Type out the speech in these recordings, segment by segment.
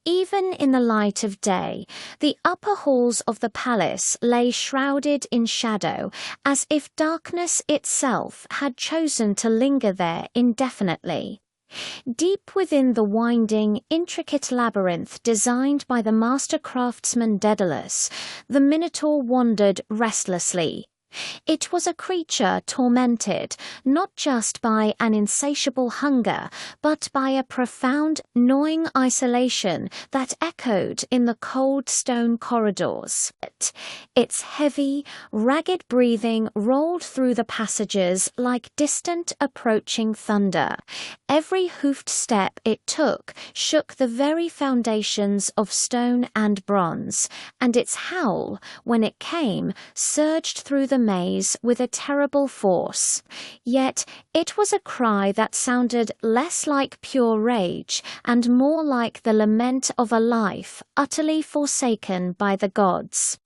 Even in the light of day, the upper halls of the palace lay shrouded in shadow, as if darkness itself had chosen to linger there indefinitely. Deep within the winding, intricate labyrinth designed by the master craftsman Daedalus, the Minotaur wandered restlessly. It was a creature tormented not just by an insatiable hunger, but by a profound, gnawing isolation that echoed in the cold stone corridors. Its heavy, ragged breathing rolled through the passages like distant approaching thunder. Every hoofed step it took shook the very foundations of stone and bronze, and its howl, when it came, surged through the maze with a terrible force. Yet it was a cry that sounded less like pure rage and more like the lament of a life utterly forsaken by the gods.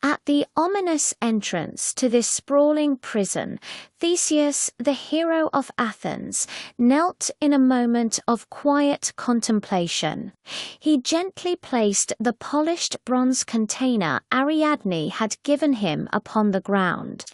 At the ominous entrance to this sprawling prison, Theseus, the hero of Athens, knelt in a moment of quiet contemplation. He gently placed the polished bronze container Ariadne had given him upon the ground.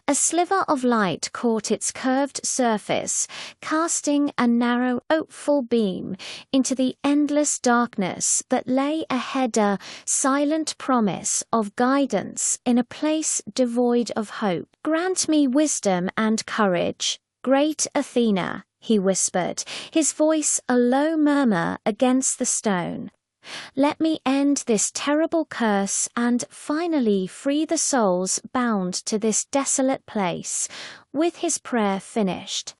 A sliver of light caught its curved surface, casting a narrow, hopeful beam into the endless darkness that lay ahead, a silent promise of guidance in a place devoid of hope. "Grant me wisdom and courage, great Athena," he whispered, his voice a low murmur against the stone. "Let me end this terrible curse and finally free the souls bound to this desolate place." With his prayer finished,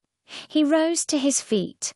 he rose to his feet.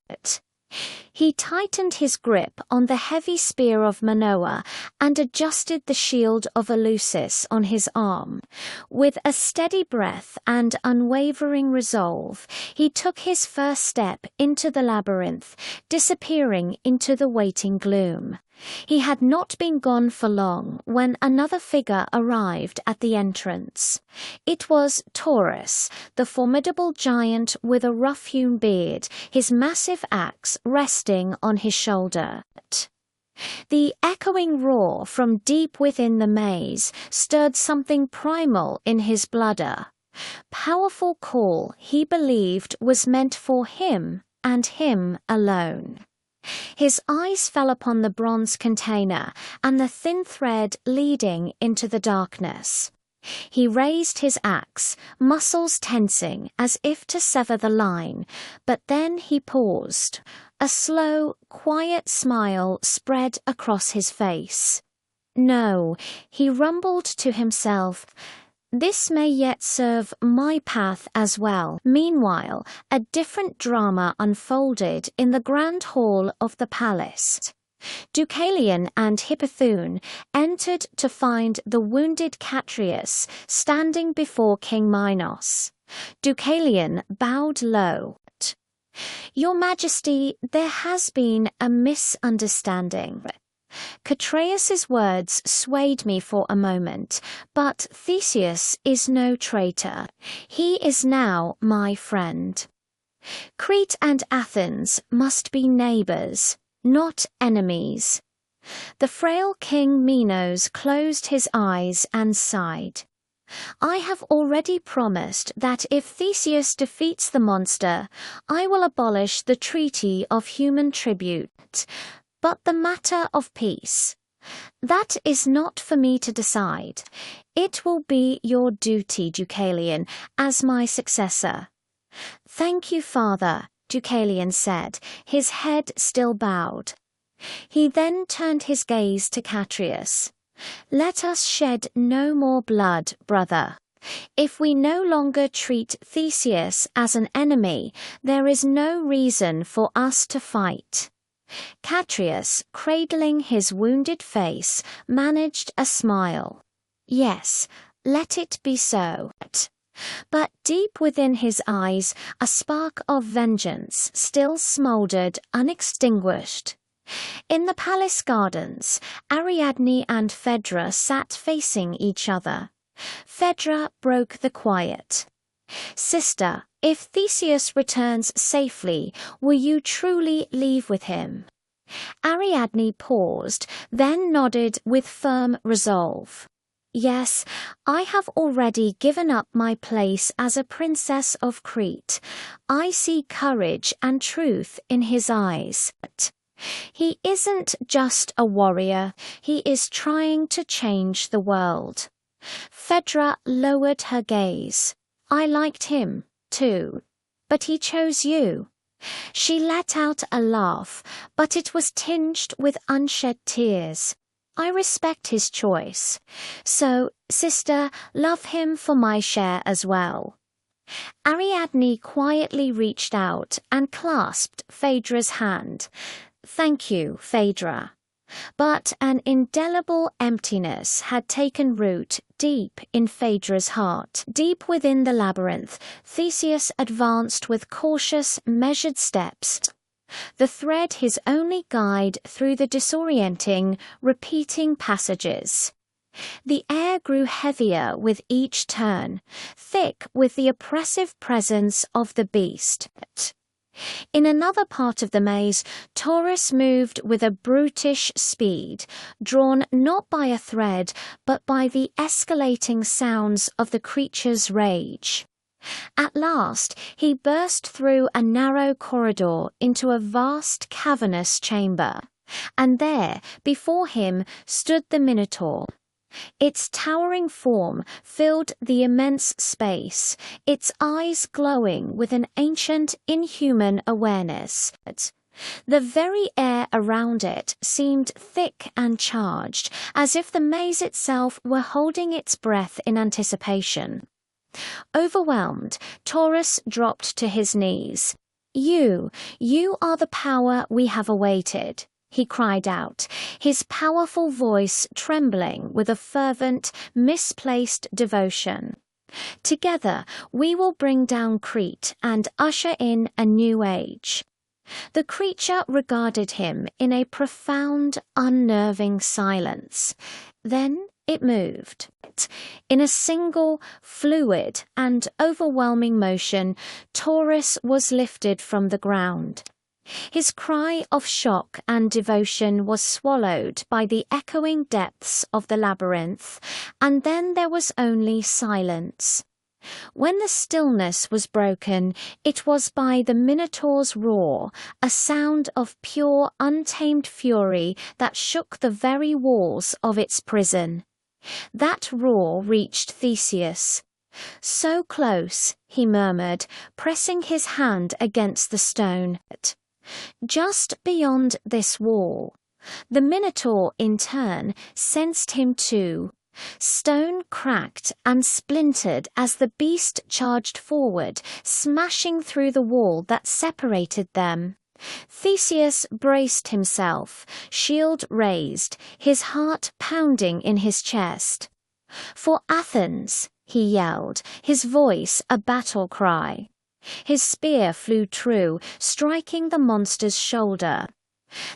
He tightened his grip on the heavy spear of Manoa and adjusted the shield of Eleusis on his arm. With a steady breath and unwavering resolve, he took his first step into the labyrinth, disappearing into the waiting gloom. He had not been gone for long when another figure arrived at the entrance. It was Taurus, the formidable giant with a rough-hewn beard, his massive axe resting on his shoulder. The echoing roar from deep within the maze stirred something primal in his blood. A powerful call he believed was meant for him and him alone. His eyes fell upon the bronze container and the thin thread leading into the darkness. He raised his axe, muscles tensing as if to sever the line, but then he paused. A slow, quiet smile spread across his face. "No," he rumbled to himself, "this may yet serve my path as well." Meanwhile, a different drama unfolded in the grand hall of the palace. Deucalion and Hippothune entered to find the wounded Catreus standing before King Minos. Deucalion bowed low. "Your Majesty, there has been a misunderstanding." Catreus's words swayed me for a moment, but Theseus is no traitor. He is now my friend. Crete and Athens must be neighbors, not enemies. The frail King Minos closed his eyes and sighed. "I have already promised that if Theseus defeats the monster, I will abolish the treaty of human tribute. But the matter of peace, that is not for me to decide. It will be your duty, Deucalion, as my successor." "Thank you, Father," Deucalion said, his head still bowed. He then turned his gaze to Catreus. "Let us shed no more blood, brother. If we no longer treat Theseus as an enemy, there is no reason for us to fight." Catreus, cradling his wounded face, managed a smile. "Yes, let it be so." But deep within his eyes, a spark of vengeance still smouldered unextinguished. In the palace gardens, Ariadne and Phaedra sat facing each other. Phaedra broke the quiet. "Sister, if Theseus returns safely, will you truly leave with him?" Ariadne paused, then nodded with firm resolve. Yes, I have already given up my place as a princess of Crete. I see courage and truth in his eyes. He isn't just a warrior, he is trying to change the world. Phaedra lowered her gaze. I liked him, too. But he chose you. She let out a laugh, but it was tinged with unshed tears. I respect his choice. So, sister, love him for my share as well. Ariadne quietly reached out and clasped Phaedra's hand. Thank you, Phaedra. But an indelible emptiness had taken root deep in Phaedra's heart. Deep within the labyrinth, Theseus advanced with cautious, measured steps, the thread his only guide through the disorienting, repeating passages. The air grew heavier with each turn, thick with the oppressive presence of the beast. In another part of the maze, Taurus moved with a brutish speed, drawn not by a thread, but by the escalating sounds of the creature's rage. At last, he burst through a narrow corridor into a vast cavernous chamber, and there, before him, stood the Minotaur. Its towering form filled the immense space, its eyes glowing with an ancient, inhuman awareness. The very air around it seemed thick and charged, as if the maze itself were holding its breath in anticipation. Overwhelmed, Taurus dropped to his knees. You are the power we have awaited," he cried out, his powerful voice trembling with a fervent, misplaced devotion. "Together we will bring down Crete and usher in a new age." The creature regarded him in a profound, unnerving silence. Then it moved. In a single, fluid and overwhelming motion, Taurus was lifted from the ground. His cry of shock and devotion was swallowed by the echoing depths of the labyrinth, and then there was only silence. When the stillness was broken, it was by the Minotaur's roar, a sound of pure, untamed fury that shook the very walls of its prison. That roar reached Theseus. "So close," he murmured, pressing his hand against the stone. "Just beyond this wall." The Minotaur, in turn, sensed him too. Stone cracked and splintered as the beast charged forward, smashing through the wall that separated them. Theseus braced himself, shield raised, his heart pounding in his chest. "For Athens," he yelled, his voice a battle cry. His spear flew true, striking the monster's shoulder.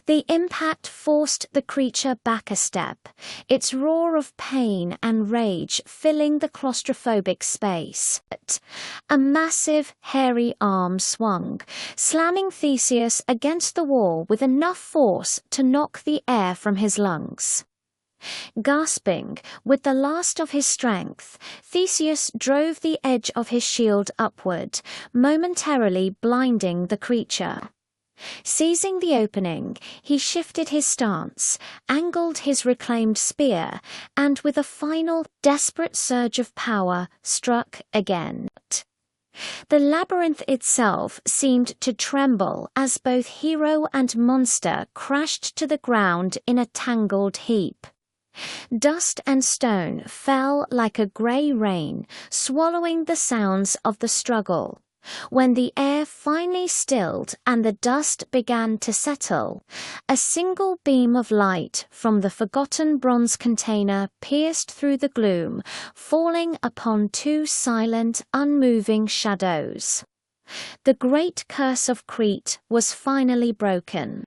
The impact forced the creature back a step, its roar of pain and rage filling the claustrophobic space. A massive, hairy arm swung, slamming Theseus against the wall with enough force to knock the air from his lungs. Gasping, with the last of his strength, Theseus drove the edge of his shield upward, momentarily blinding the creature. Seizing the opening, he shifted his stance, angled his reclaimed spear, and with a final, desperate surge of power, struck again. The labyrinth itself seemed to tremble as both hero and monster crashed to the ground in a tangled heap. Dust and stone fell like a grey rain, swallowing the sounds of the struggle. When the air finally stilled and the dust began to settle, a single beam of light from the forgotten bronze container pierced through the gloom, falling upon two silent, unmoving shadows. The great curse of Crete was finally broken.